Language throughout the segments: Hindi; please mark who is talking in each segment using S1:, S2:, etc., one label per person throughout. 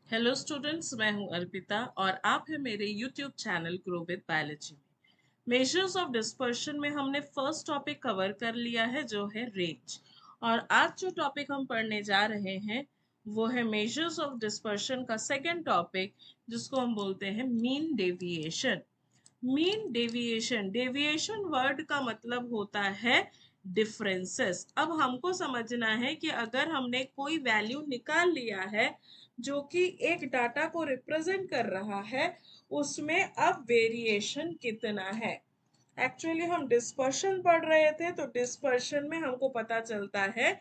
S1: हेलो स्टूडेंट्स, मैं हूं अर्पिता और आप हैं मेरे YouTube channel grow with biology में। मेजर्स ऑफ डिस्पर्शन में हमने फर्स्ट टॉपिक कवर कर लिया है जो है रेंज। और आज जो टॉपिक हम पढ़ने जा रहे हैं वो है मेजर्स ऑफ डिस्पर्शन का सेकंड टॉपिक, जिसको हम बोलते हैं mean deviation. Mean deviation, deviation word का मतलब होता है डिफरेंसेस। अब हमको समझना है कि अगर हमने कोई वैल्यू निकाल लिया है जो कि एक डाटा को रिप्रेजेंट कर रहा है, उसमें अब वेरिएशन कितना है। एक्चुअली हम डिस्पर्शन पढ़ रहे थे, तो डिस्पर्शन में हमको पता चलता है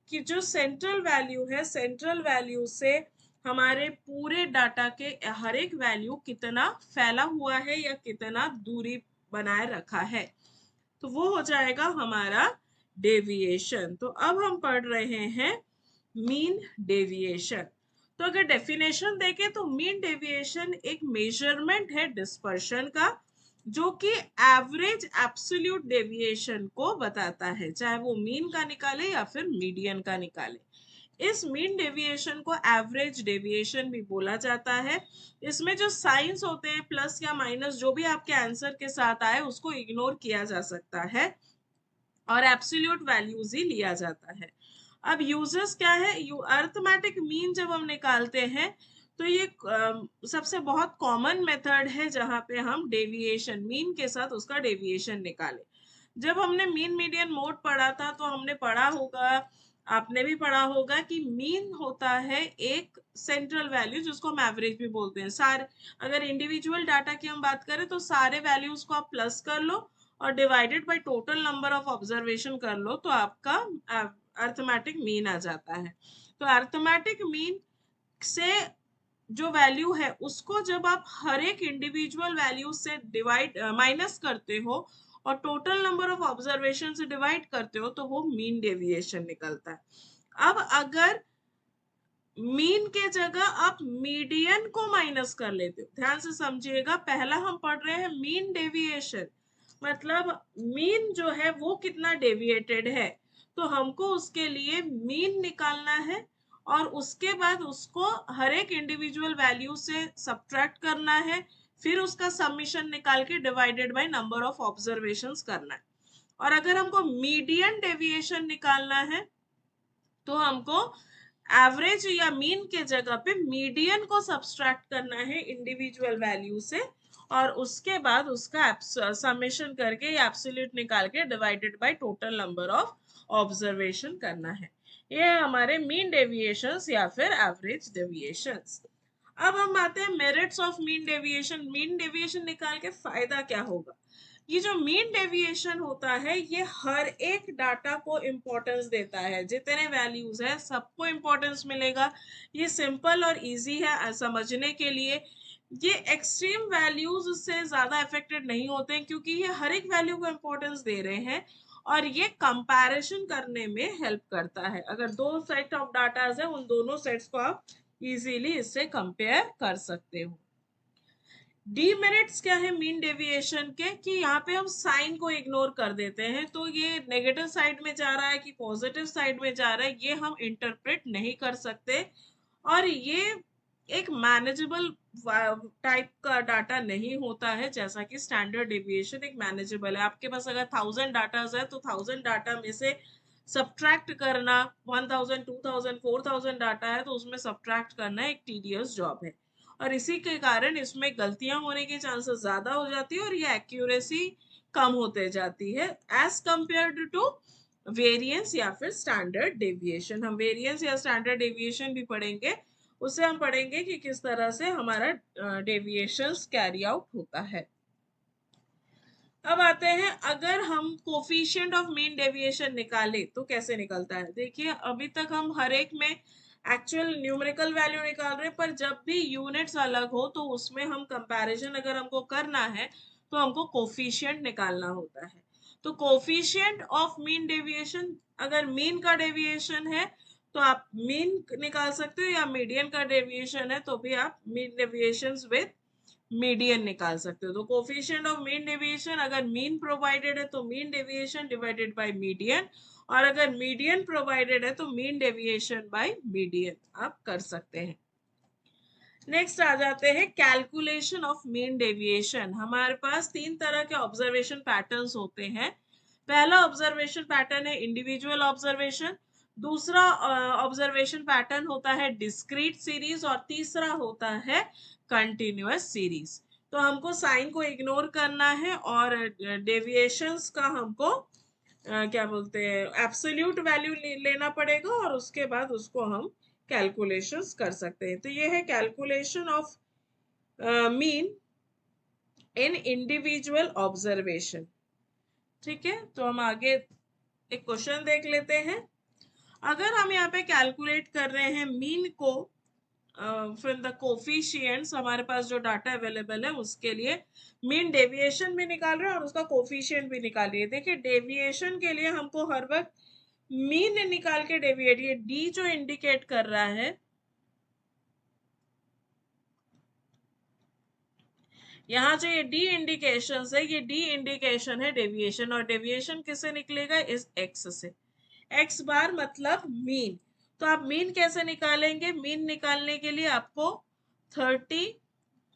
S1: कि जो सेंट्रल वैल्यू है, सेंट्रल वैल्यू से हमारे पूरे डाटा के हर एक वैल्यू कितना फैला हुआ है या कितना दूरी बनाए रखा है, तो वो हो जाएगा हमारा डेविएशन। तो अब हम पढ़ रहे हैं मीन डेविएशन। तो अगर डेफिनेशन देखें तो मीन डेविएशन एक मेजरमेंट है डिस्पर्शन का, जो कि एवरेज एब्सोल्यूट डेविएशन को बताता है, चाहे वो मीन का निकाले या फिर मीडियन का निकाले। इस मीन डेविएशन को एवरेज डेविएशन भी बोला जाता है। इसमें जो साइंस होते हैं प्लस या माइनस, जो भी आपके आंसर के साथ आए उसको इग्नोर किया जा सकता है और एब्सोल्यूट वैल्यूज ही लिया जाता है। अब यूजर्स क्या है, अरिथमेटिक मीन जब हम निकालते हैं तो ये सबसे बहुत कॉमन मेथड है जहां पे हम डेविएशन मीन के साथ उसका डेविएशन निकाले। जब हमने मीन मीडियन मोड पढ़ा था तो हमने पढ़ा होगा, आपने भी पढ़ा होगा कि मीन होता है एक सेंट्रल वैल्यू जिसको हम एवरेज भी बोलते हैं। सारे, अगर इंडिविजुअल डाटा की हम बात करें तो सारे वैल्यूज को आप प्लस कर लो और divided by total number of observation कर लो तो आपका अरिथमेटिक मीन आ जाता है। तो अरिथमेटिक मीन से जो वैल्यू है उसको जब आप हर एक इंडिविजुअल वैल्यू से डिवाइड माइनस करते हो और टोटल नंबर ऑफ ऑब्जर्वेशन से डिवाइड करते हो तो वो मीन डेविएशन निकलता है। अब अगर मीन के जगह आप मीडियन को माइनस कर लेते हो, ध्यान से समझिएगा, पहला हम पढ़ रहे हैं मीन डेविएशन, मतलब मीन जो है वो कितना डेविएटेड है, तो हमको उसके लिए मीन निकालना है और उसके बाद उसको हर एक इंडिविजुअल वैल्यू से सब्ट्रैक्ट करना है, फिर उसका समीशन निकाल के divided by number of observations करना है। और अगर हमको मीडियन डेविएशन निकालना है तो हमको एवरेज या मीन के जगह पे मीडियन को सब्सट्रैक्ट करना है इंडिविजुअल वैल्यू से और उसके बाद उसका समेशन करके या एब्सोल्यूट निकाल के divided by total number of observation करना है। ये है हमारे मीन डेविएशंस या फिर एवरेज डेविएशंस। अब हम आते हैं merits of mean deviation. Mean deviation निकाल के फायदा क्या होगा। ये जो मीन डेविएशन होता है ये हर एक डाटा को इम्पोर्टेंस देता है, जितने वैल्यूज है सबको इम्पोर्टेंस मिलेगा। ये सिंपल और इजी है समझने के लिए। ये एक्सट्रीम वैल्यूज से ज्यादा अफेक्टेड नहीं होते हैं क्योंकि ये हर एक वैल्यू को इम्पोर्टेंस दे रहे हैं और ये कंपैरिजन करने में हेल्प करता है। अगर दो सेट ऑफ डाटा है उन दोनों सेट्स को आप इजीली इससे कंपेयर कर सकते हो। डीमेरिट्स क्या है मीन डेविएशन के, कि यहाँ पे हम साइन को इग्नोर कर देते हैं, तो ये नेगेटिव साइड में जा रहा है कि पॉजिटिव साइड में जा रहा है ये हम इंटरप्रेट नहीं कर सकते। और ये एक मैनेजेबल टाइप का डाटा नहीं होता है, जैसा कि स्टैंडर्ड डेविएशन एक मैनेजेबल है। आपके पास अगर 1000 डाटा है तो 1000 डाटा में से सब्ट्रैक्ट करना 1000 2000 4000 डाटा है तो उसमें सब्ट्रैक्ट करना एक टीडियस जॉब है और इसी के कारण इसमें गलतियां होने के चांसेस ज्यादा हो जाती है और ये एक्यूरेसी कम होते जाती है एज कंपेयर्ड टू वेरिएंस या फिर स्टैंडर्ड डेविएशन। हम वेरिएंस या स्टैंडर्ड डेविएशन भी पढ़ेंगे, उससे हम पढ़ेंगे कि किस तरह से हमारा डेविएशंस कैरी आउट होता है। अब आते हैं, अगर हम कोफिशिएंट ऑफ मीन डेविएशन निकाले तो कैसे निकलता है। देखिए अभी तक हम हर एक में एक्चुअल न्यूमेरिकल वैल्यू निकाल रहे हैं, पर जब भी यूनिट्स अलग हो तो उसमें हम कंपैरिजन अगर हमको करना है तो हमको कोफिशिएंट निकालना होता है। तो कोफिशिएंट ऑफ मीन डेविएशन, अगर मीन का डेविएशन है तो आप मीन निकाल सकते हो या मीडियन का डेविएशन है तो भी आप मीन डेविएशंस विद मीडियन निकाल सकते हो। तो कोफिशिएंट ऑफ मीन डेविएशन, अगर मीन प्रोवाइडेड है तो mean deviation divided by median, और अगर मीडियन प्रोवाइडेड है तो मीन डेविएशन बाय मीडियन आप कर सकते हैं। नेक्स्ट आ जाते हैं कैलकुलेशन ऑफ मीन डेविएशन। हमारे पास तीन तरह के ऑब्जर्वेशन पैटर्न्स होते हैं। पहला ऑब्जर्वेशन पैटर्न है इंडिविजुअल ऑब्जर्वेशन, दूसरा ऑब्जर्वेशन पैटर्न होता है डिस्क्रीट सीरीज और तीसरा होता है कंटिन्यूअस सीरीज। तो हमको साइन को इग्नोर करना है और डेविएशंस का हमको क्या बोलते हैं एब्सोल्यूट वैल्यू लेना पड़ेगा और उसके बाद उसको हम कैलकुलेशंस कर सकते हैं। तो ये है calculation of mean in individual observation. ठीक है, तो हम आगे एक क्वेश्चन देख लेते हैं। अगर हम यहाँ पे कैलकुलेट कर रहे हैं मीन को फ्रॉम द कोफिशिएंट्स, हमारे पास जो डाटा अवेलेबल है उसके लिए मीन डेविएशन भी निकाल रहे हैं और उसका कोफिशिएंट भी निकाल रही है। देखिए डेविएशन के लिए हमको हर वक्त मीन निकाल के डेविएट, ये डी जो इंडिकेट कर रहा है, यहाँ जो ये डी इंडिकेशन है, ये डी इंडिकेशन है डेविएशन, और डेविएशन किससे निकलेगा, इस एक्स से। एक्स बार मतलब मीन। तो आप मीन कैसे निकालेंगे, मीन निकालने के लिए आपको 30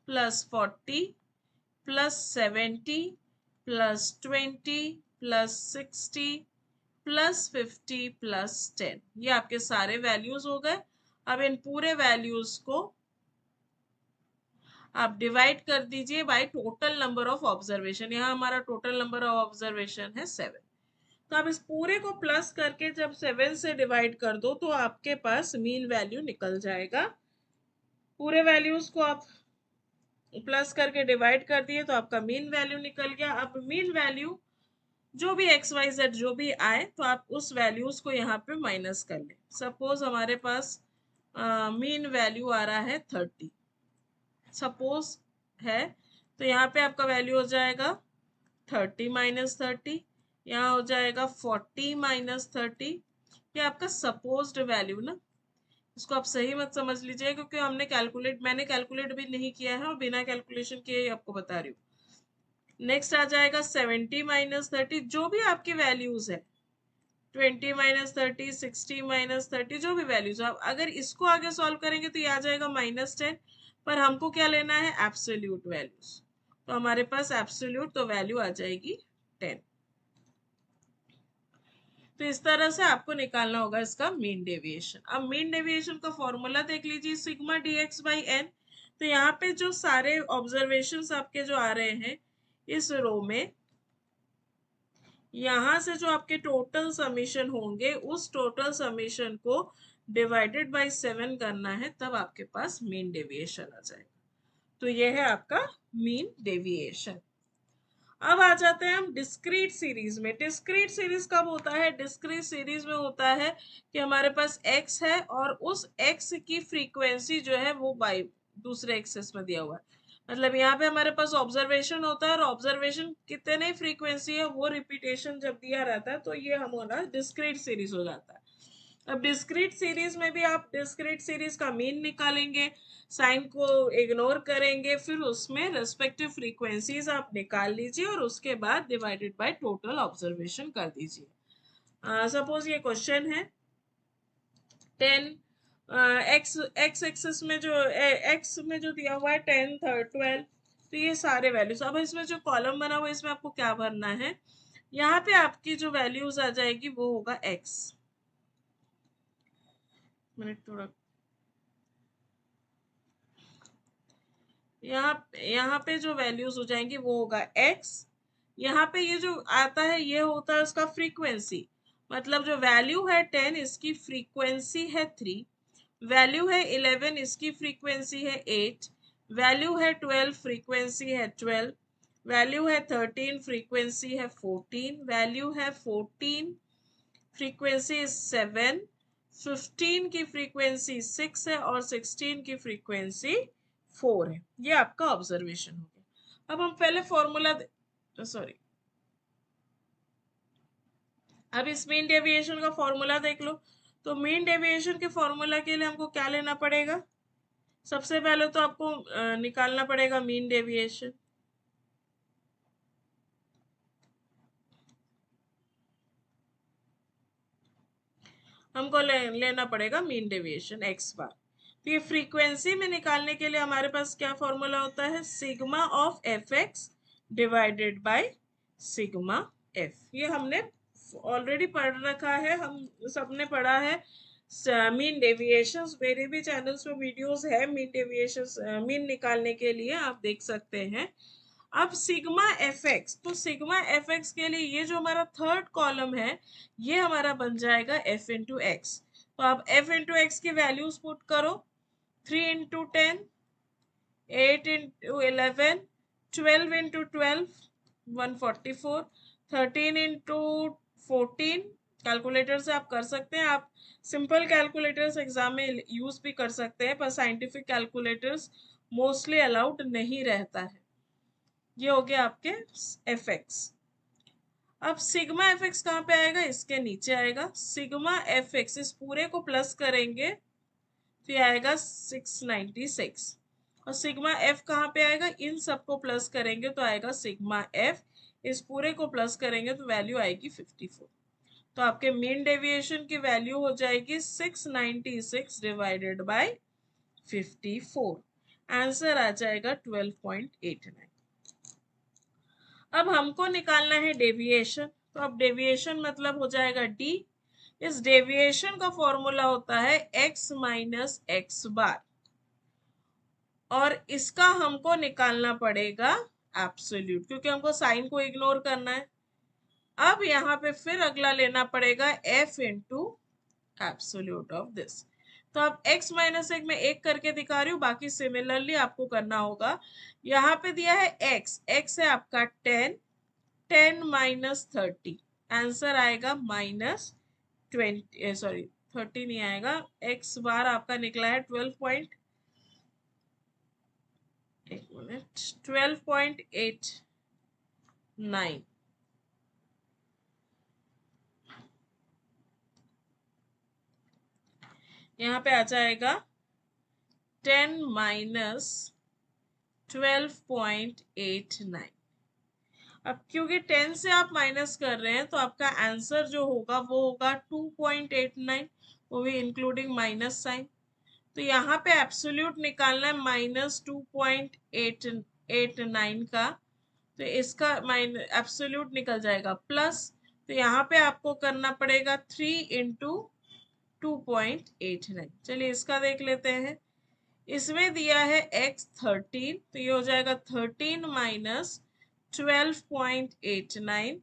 S1: plus 40 plus 70 plus 20 plus 60 plus 50 plus 10, ये आपके सारे वैल्यूज हो गए। अब इन पूरे वैल्यूज को आप डिवाइड कर दीजिए by total number of observation. यहाँ हमारा टोटल नंबर ऑफ ऑब्जर्वेशन है 7। तो आप इस पूरे को प्लस करके जब 7 से डिवाइड कर दो तो आपके पास मीन वैल्यू निकल जाएगा। पूरे वैल्यूज को आप प्लस करके डिवाइड कर दिए तो आपका मीन वैल्यू निकल गया। अब मीन वैल्यू जो भी एक्स वाई जेड जो भी आए तो आप उस वैल्यूज को यहाँ पे माइनस कर ले। सपोज हमारे पास मीन वैल्यू आ रहा है 30 सपोज है, तो यहाँ पे आपका वैल्यू हो जाएगा 30 माइनस 30, यहाँ हो जाएगा 40 माइनस 30। ये आपका सपोज्ड वैल्यू ना, इसको आप सही मत समझ लीजिए क्योंकि मैंने कैलकुलेट भी नहीं किया है और बिना कैलकुलेशन किए ही आपको बता रही हूँ। नेक्स्ट आ जाएगा 70 माइनस 30, जो भी आपकी वैल्यूज है 20 माइनस 30, 60 माइनस 30, जो भी वैल्यूज आप अगर इसको आगे सॉल्व करेंगे तो ये आ जाएगा -10। पर हमको क्या लेना है, एब्सोल्यूट वैल्यूज। तो हमारे पास एब्सोल्यूट तो वैल्यू आ जाएगी 10। तो इस तरह से आपको निकालना होगा इसका मीन डेविएशन। अब मीन डेविएशन का फॉर्मूला देख लीजिए, सिग्मा dx बाई एन। तो यहाँ पे जो सारे ऑब्जर्वेशंस आपके जो आ रहे हैं इस रो में, यहाँ से जो आपके टोटल समीशन होंगे उस टोटल समीशन को डिवाइडेड बाय 7 करना है, तब आपके पास मीन डेविएशन आ जाएगा। तो ये है आपका मीन डेविएशन। अब आ जाते हैं हम डिस्क्रीट सीरीज में। डिस्क्रीट सीरीज कब होता है, डिस्क्रीट सीरीज में होता है कि हमारे पास x है और उस x की फ्रीक्वेंसी जो है वो बाई दूसरे एक्सेस में दिया हुआ है। मतलब यहाँ पे हमारे पास ऑब्जर्वेशन होता है और ऑब्जर्वेशन कितने फ्रीक्वेंसी है वो रिपीटेशन जब दिया रहता है तो ये हमारा डिस्क्रीट सीरीज हो जाता है। अब डिस्क्रीट सीरीज में भी आप डिस्क्रीट सीरीज का मीन निकालेंगे, साइन को इग्नोर करेंगे, फिर उसमें रेस्पेक्टिव फ्रीक्वेंसीज आप निकाल लीजिए और उसके बाद डिवाइडेड बाय टोटल ऑब्जर्वेशन कर दीजिए। सपोज ये क्वेश्चन है 10 एक्स एक्स एक्सिस में जो एक्स में जो दिया हुआ है 10 12, तो ये सारे वैल्यूज। अब इसमें जो कॉलम बना हुआ है इसमें आपको क्या भरना है, यहाँ पे आपकी जो वैल्यूज आ जाएगी वो होगा एक्स। मिनट थोड़ा, यहाँ पे जो वैल्यूज हो जाएंगी वो होगा x। यहाँ पे ये जो आता है ये होता है उसका फ्रीक्वेंसी, मतलब जो वैल्यू है 10 इसकी फ्रीक्वेंसी है 3, वैल्यू है 11 इसकी फ्रीक्वेंसी है 8, वैल्यू है 12 फ्रीक्वेंसी है 12, वैल्यू है 13 फ्रीक्वेंसी है 14, वैल्यू है 14 फ्रीक्वेंसी 7, 15 की फ्रीक्वेंसी 6 है और 16 की फ्रीक्वेंसी 4 है। ये आपका ऑब्जर्वेशन हो गया। अब हम पहले फॉर्मूला सॉरी अब इस मीन डेविएशन का फॉर्मूला देख लो। तो मीन डेविएशन के फॉर्मूला के लिए हमको क्या लेना पड़ेगा, सबसे पहले तो आपको निकालना पड़ेगा मीन डेविएशन। हमको लेना पड़ेगा मीन डेविएशन एक्स बार। तो ये फ्रीक्वेंसी में निकालने के लिए हमारे पास क्या फॉर्मूला होता है, sigma of F x divided by sigma F. ये हमने ऑलरेडी पढ़ रखा है, हम सबने पढ़ा है। मीन डेविएशंस, मेरे भी चैनल्स पे वीडियोस है मीन डेविएशंस, मीन निकालने के लिए आप देख सकते हैं। अब सिग्मा एफ एक्स, तो सिग्मा एफ एक्स के लिए ये जो हमारा थर्ड कॉलम है ये हमारा बन जाएगा एफ इंटू एक्स। तो आप एफ इंटू एक्स की वैल्यूज पुट करो, 3 into 10, 8 into 11, 12 into 12, 144, 13 into 14। Calculator से आप कर सकते हैं, आप सिंपल कैलकुलेटर्स एग्जाम में यूज भी कर सकते हैं, पर साइंटिफिक कैलकुलेटर्स मोस्टली अलाउड नहीं रहता है। ये हो गया आपके एफ एक्स। अब सिग्मा एफ एक्स कहाँ पे आएगा, इसके नीचे आएगा। सिग्मा एफ एक्स, इस पूरे को प्लस करेंगे तो ये आएगा 696। और सिग्मा एफ कहाँ पे आएगा, इन सबको प्लस करेंगे तो आएगा सिग्मा एफ, इस पूरे को प्लस करेंगे तो वैल्यू आएगी 54। तो आपके मीन डेविएशन की वैल्यू हो जाएगी 696 डिवाइडेड बाय 54। आंसर आ जाएगा 12.89। अब हमको निकालना है डेविएशन, तो अब डेविएशन मतलब हो जाएगा डी। इस डेविएशन का फॉर्मूला होता है x माइनस एक्स बार, और इसका हमको निकालना पड़ेगा एब्सोल्यूट, क्योंकि हमको साइन को इग्नोर करना है। अब यहाँ पे फिर अगला लेना पड़ेगा f into absolute of this. तो अब x माइनस एक में एक करके दिखा रही हूँ, बाकी सिमिलरली आपको करना होगा। यहाँ पे दिया है x है आपका 10, 10 माइनस 30, आंसर आएगा माइनस 20, सॉरी 30 नहीं आएगा, x बार आपका निकला है 12.89। यहाँ पे आ जाएगा 10 माइनस 12.89। अब क्योंकि 10 से आप माइनस कर रहे हैं तो आपका आंसर जो होगा वो होगा 2.89, वो भी इंक्लूडिंग माइनस साइन। तो यहाँ पे एब्सोल्यूट निकालना है माइनस 2.89 का, तो इसका एब्सोल्यूट निकल जाएगा प्लस। तो यहाँ पे आपको करना पड़ेगा 3 इंटू 2.89। चलिए इसका देख लेते हैं। इसमें दिया है x 13, तो ये हो जाएगा 13 माइनस 12.89।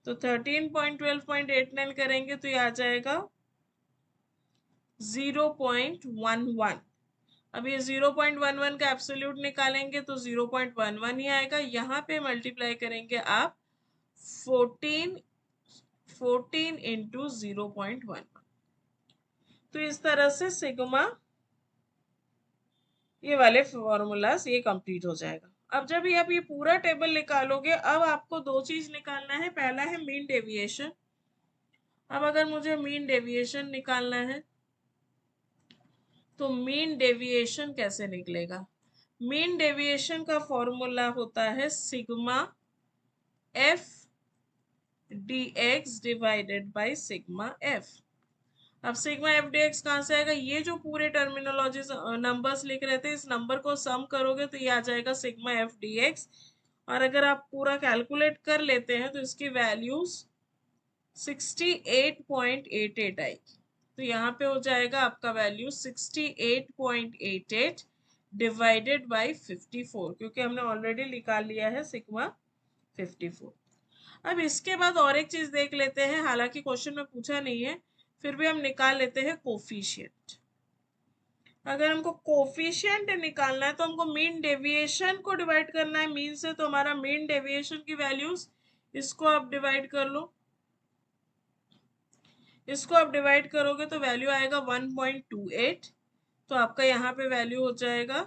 S1: तो 13.12.89 करेंगे तो ये आ जाएगा 0.11। अब ये 0.11 का एब्सोल्यूट निकालेंगे तो 0.11 ही आएगा। यहाँ पे मल्टीप्लाई करेंगे आप 14 इंटू 0.11। तो इस तरह से सिग्मा, ये वाले फॉर्मूलाज ये कंप्लीट हो जाएगा। अब जब ये आप ये पूरा टेबल निकालोगे, अब आपको दो चीज निकालना है। पहला है मीन डेविएशन। अब अगर मुझे मीन डेविएशन निकालना है तो मीन डेविएशन कैसे निकलेगा, मीन डेविएशन का फॉर्मूला होता है sigma F D x divided by sigma F. अब सिग्मा एफ डी एक्स कहाँ से आएगा, ये जो पूरे टर्मिनोलॉजी नंबर्स लिख रहे थे, इस नंबर को सम करोगे तो ये आ जाएगा सिग्मा एफ डी एक्स। और अगर आप पूरा कैलकुलेट कर लेते हैं तो इसकी वैल्यूज 68.88 आएगी। तो यहाँ पे हो जाएगा आपका वैल्यू 68.88 डिवाइडेड बाई 54, क्योंकि हमने ऑलरेडी निकाल लिया है सिग्मा 54। अब इसके बाद और एक चीज देख लेते हैं, हालांकि क्वेश्चन में पूछा नहीं है, फिर भी हम निकाल लेते हैं कोफिशिएंट। अगर हमको कोफिशिएंट निकालना है तो हमको मीन डेविएशन को डिवाइड करना है मीन से। तो हमारा मीन डेविएशन की वैल्यूज, इसको आप डिवाइड कर लो, इसको आप डिवाइड करोगे तो वैल्यू आएगा 1.28। तो आपका यहाँ पे वैल्यू हो जाएगा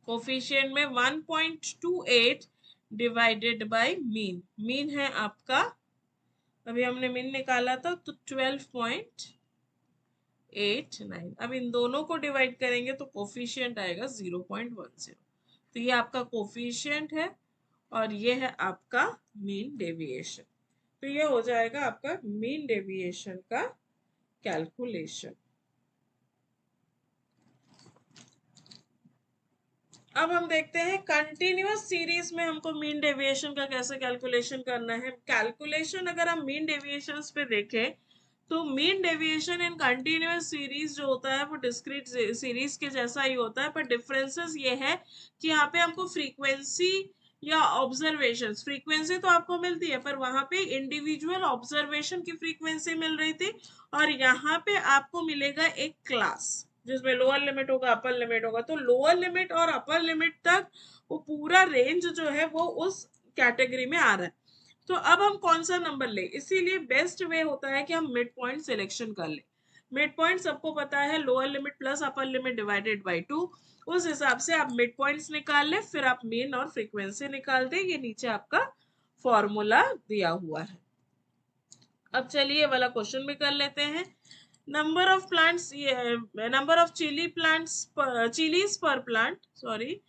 S1: कोफिशिएंट में 1.28 डिवाइडेड बाय मीन। मीन है आपका, अभी हमने मीन निकाला था तो 12.89। अब इन दोनों को डिवाइड करेंगे तो कोफिशिएंट आएगा 0.10। तो ये आपका कोफिशिएंट है और ये है आपका मीन डेविएशन। तो ये हो जाएगा आपका मीन डेविएशन का कैलकुलेशन। अब हम देखते हैं कंटिन्यूअस सीरीज में हमको मीन डेविएशन का कैसे कैलकुलेशन करना है। कैलकुलेशन अगर हम मीन डेविएशंस पे देखें तो मीन डेविएशन इन कंटिन्यूअस सीरीज जो होता है वो डिस्क्रीट सीरीज के जैसा ही होता है, पर डिफरेंसेस ये है कि यहाँ पे हमको फ्रीक्वेंसी या ऑब्जर्वेशन, फ्रीक्वेंसी तो आपको मिलती है पर वहां पे इंडिविजुअल ऑब्जर्वेशन की फ्रीक्वेंसी मिल रही थी, और यहाँ पे आपको मिलेगा एक क्लास जिसमें लोअर लिमिट होगा अपर लिमिट होगा। तो लोअर लिमिट और अपर लिमिट तक वो पूरा रेंज जो है वो उस कैटेगरी में आ रहा है। तो अब हम कौन सा नंबर ले, इसीलिए बेस्ट वे होता है कि हम मिड पॉइंट सिलेक्शन कर ले। मिड पॉइंट सबको पता है lower limit plus upper limit divided by 2। उस हिसाब से आप मिड पॉइंट्स निकाल ले, फिर आप मीन और फ्रीक्वेंसी निकाल दे। ये नीचे आपका फॉर्मूला दिया हुआ है। अब चलिए वाला क्वेश्चन भी कर लेते हैं। Number of plants, number of chilli plants, chillies per plant, sorry,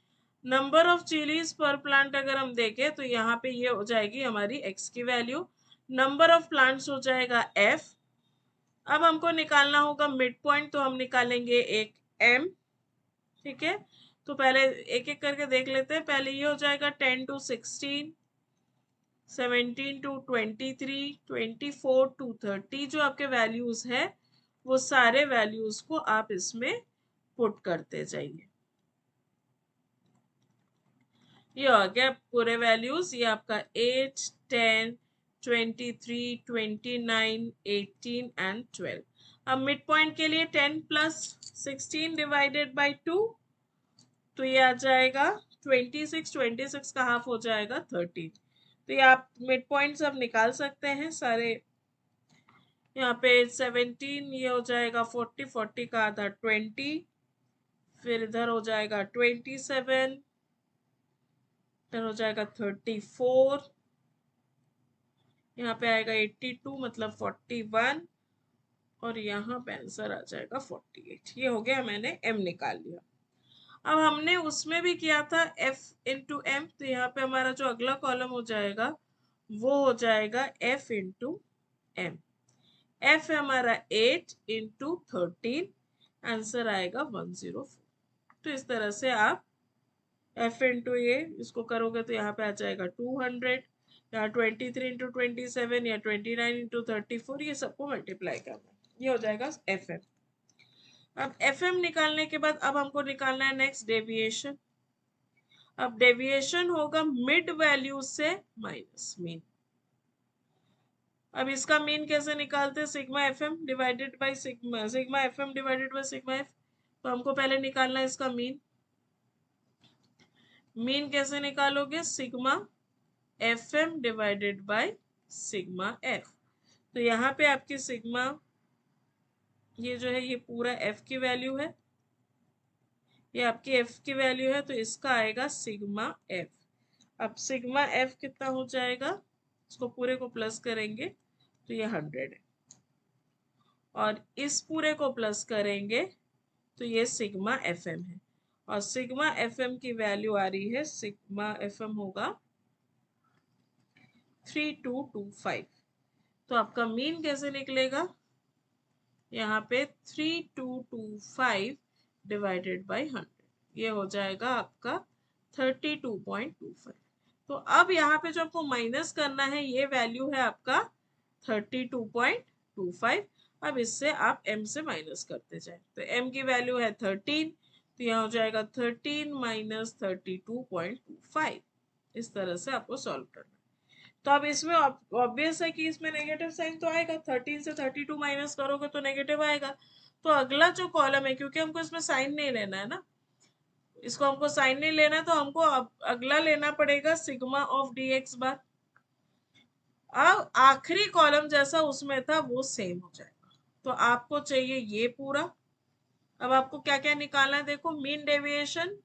S1: number of chillies per plant अगर हम देखें तो यहाँ पे ये हो जाएगी हमारी x की वैल्यू, नंबर ऑफ प्लांट्स हो जाएगा f। अब हमको निकालना होगा मिड पॉइंट, तो हम निकालेंगे एक m। ठीक है, तो पहले एक एक करके देख लेते हैं। पहले ये हो जाएगा 10 to 16, 17 to 23, 24 to 30। जो आपके वैल्यूज है वो सारे वैल्यूज को आप इसमें पुट करते जाइए। ये हो गया पूरे वैल्यूज, ये आपका 8, 10, 23, 29, 18 एंड 12। अब मिड पॉइंट के लिए 10 प्लस 16 डिवाइडेड बाई 2, तो ये आ जाएगा 26, 26 का हाफ हो जाएगा 13। तो ये आप मिड पॉइंट सब निकाल सकते हैं सारे। यहाँ पे 17, ये हो जाएगा 40, 40 का आधा 20, फिर इधर हो जाएगा 27, इधर हो जाएगा 34, यहाँ पे आएगा 82 मतलब 41, और यहाँ पे आंसर आ जाएगा 48। ये हो गया, मैंने m निकाल लिया। अब हमने उसमें भी किया था f इंटू एम, तो यहाँ पे हमारा जो अगला कॉलम हो जाएगा वो हो जाएगा f इंटू एम। f है हमारा 8 इंटू 13, आंसर आएगा 104। तो इस तरह से आप f इंटू ये इसको करोगे तो यहाँ पे आ जाएगा 200, या 23 इंटू 27 या 29 इंटू 34, ये सबको मल्टीप्लाई करना, ये हो जाएगा एफ एम। अब एफ एम निकालने के बाद अब हमको निकालना है नेक्स्ट डेविएशन। अब डेविएशन होगा मिड वैल्यू से माइनस मीन। अब इसका मीन कैसे निकालते हैं, sigma F M divided by sigma, sigma F M divided by sigma F. तो हमको पहले निकालना है इसका मीन। मीन कैसे निकालोगे, sigma F M divided by sigma F. तो यहाँ पे आपकी सिग्मा, ये जो है ये पूरा एफ की वैल्यू है, ये आपकी एफ की वैल्यू है, तो इसका आएगा सिग्मा एफ। अब सिग्मा एफ कितना हो जाएगा, इसको पूरे को प्लस करेंगे तो ये 100 है, और इस पूरे को प्लस करेंगे तो ये सिग्मा एफ एम है, और सिग्मा एफ एम की वैल्यू आ रही है, सिग्मा एफ एम होगा 3225। तो आपका मीन कैसे निकलेगा, यहाँ पे 3225 डिवाइडेड बाई 100, ये हो जाएगा आपका 32.25। तो अब यहाँ पे जो आपको माइनस करना है ये वैल्यू है आपका 32.25। अब इससे आप m से माइनस करते जाए, तो m की वैल्यू है 13, तो यहाँ हो जाएगा 13 माइनस 32.25। इस तरह से आपको सॉल्व करना है। तो अब इसमें ऑब्वियस है कि इसमें नेगेटिव साइन तो आएगा, 13 से 32 माइनस करोगे तो नेगेटिव आएगा। तो अगला जो कॉलम है, क्योंकि हमको इसमें साइन नहीं लेना है ना, इसको हमको साइन नहीं लेना है, तो हमको अगला लेना पड़ेगा सिग्मा ऑफ डी एक्स बार। अब आखिरी कॉलम जैसा उसमें था वो सेम हो जाएगा, तो आपको चाहिए ये पूरा। अब आपको क्या क्या निकालना है, देखो मीन डेविएशन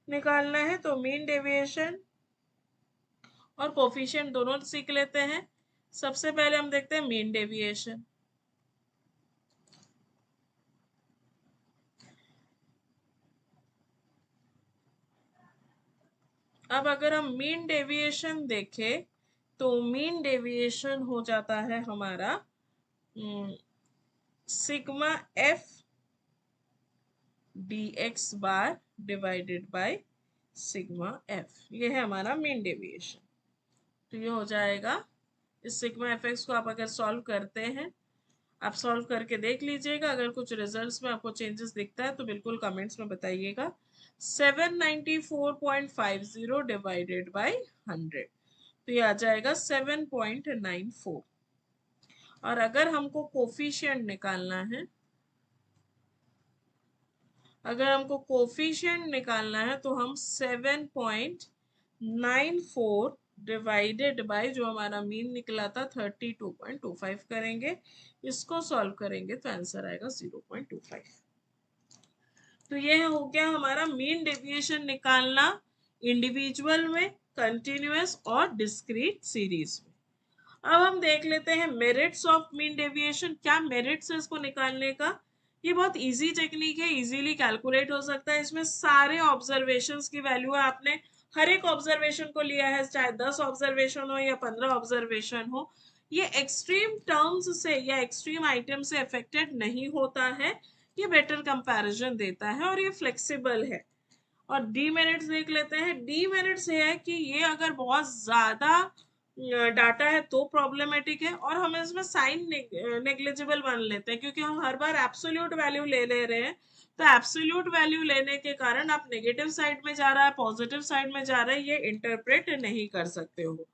S1: निकालना है, तो मीन डेविएशन और कोफिशिएंट दोनों सीख लेते हैं। सबसे पहले हम देखते हैं मीन डेविएशन। अब अगर हम मीन डेविएशन देखें तो मीन डेविएशन हो जाता है हमारा sigma F D x bar divided by sigma F, ये है हमारा मीन डेविएशन। तो ये हो जाएगा, इस सिग्मा एफ एक्स को आप अगर सॉल्व करते हैं, आप सॉल्व करके देख लीजिएगा, अगर कुछ रिजल्ट्स में आपको चेंजेस दिखता है तो बिल्कुल कमेंट्स में बताइएगा। 794.50 डिवाइडेड बाय 100, तो ये आ जाएगा 7.94। और अगर हमको कोफिशिएंट निकालना है, अगर हमको कोफिशिएंट निकालना है तो हम 7.94 डिवाइडेड बाय जो हमारा मीन निकला था 32.25 करेंगे। इसको सॉल्व करेंगे तो आंसर आएगा 0.25। तो ये हो गया हमारा मीन डेविएशन निकालना इंडिविजुअल में, कंटिन्यूअस और डिस्क्रीट सीरीज में। अब हम देख लेते हैं मेरिट्स ऑफ मीन डेविएशन। क्या मेरिट्स है इसको निकालने का? ये बहुत इजी टेक्निक है, इजीली कैलकुलेट हो सकता है। इसमें सारे ऑब्जर्वेशंस की वैल्यू है, आपने हर एक ऑब्जर्वेशन को लिया है, चाहे 10 ऑब्जर्वेशन हो या 15 ऑब्जर्वेशन हो। ये एक्सट्रीम टर्म्स से या एक्सट्रीम आइटम से अफेक्टेड नहीं होता है, ये बेटर कंपैरिजन देता है और ये फ्लेक्सिबल है। और डीमेरिट्स देख लेते हैं। डीमेरिट्स ये है कि ये अगर बहुत ज्यादा डाटा है तो प्रॉब्लमेटिक है, और हम इसमें साइन नेग्लिजिबल मान लेते हैं क्योंकि हम हर बार एब्सोल्यूट वैल्यू ले रहे हैं। तो एब्सोल्यूट वैल्यू लेने के कारण आप नेगेटिव साइड में जा रहा है, पॉजिटिव साइड में जा रहा है, ये इंटरप्रेट नहीं कर सकते हो।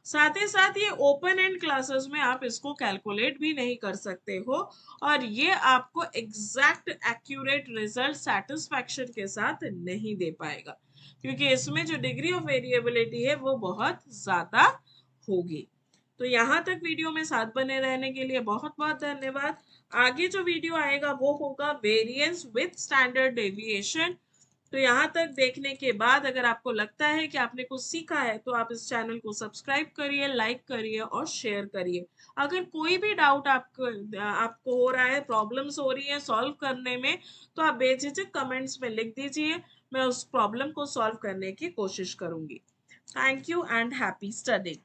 S1: साथ ही साथ ये ओपन एंड क्लासेस में आप इसको कैलकुलेट भी नहीं कर सकते हो, और ये आपको एग्जैक्ट एक्यूरेट रिजल्ट सेटिस्फैक्शन के साथ नहीं दे पाएगा, क्योंकि इसमें जो डिग्री ऑफ वेरिएबिलिटी है वो बहुत ज्यादा होगी। तो यहाँ तक वीडियो में साथ बने रहने के लिए बहुत बहुत धन्यवाद। आगे जो वीडियो आएगा वो होगा वेरिएंस विथ स्टैंडर्ड डेविएशन। तो यहाँ तक देखने के बाद अगर आपको लगता है कि आपने कुछ सीखा है तो आप इस चैनल को सब्सक्राइब करिए, लाइक करिए और शेयर करिए। अगर कोई भी डाउट आपको हो रहा है, प्रॉब्लम्स हो रही है सॉल्व करने में, तो आप बेझिझक कमेंट्स में लिख दीजिए, मैं उस प्रॉब्लम को सॉल्व करने की कोशिश करूंगी। Thank you and happy study.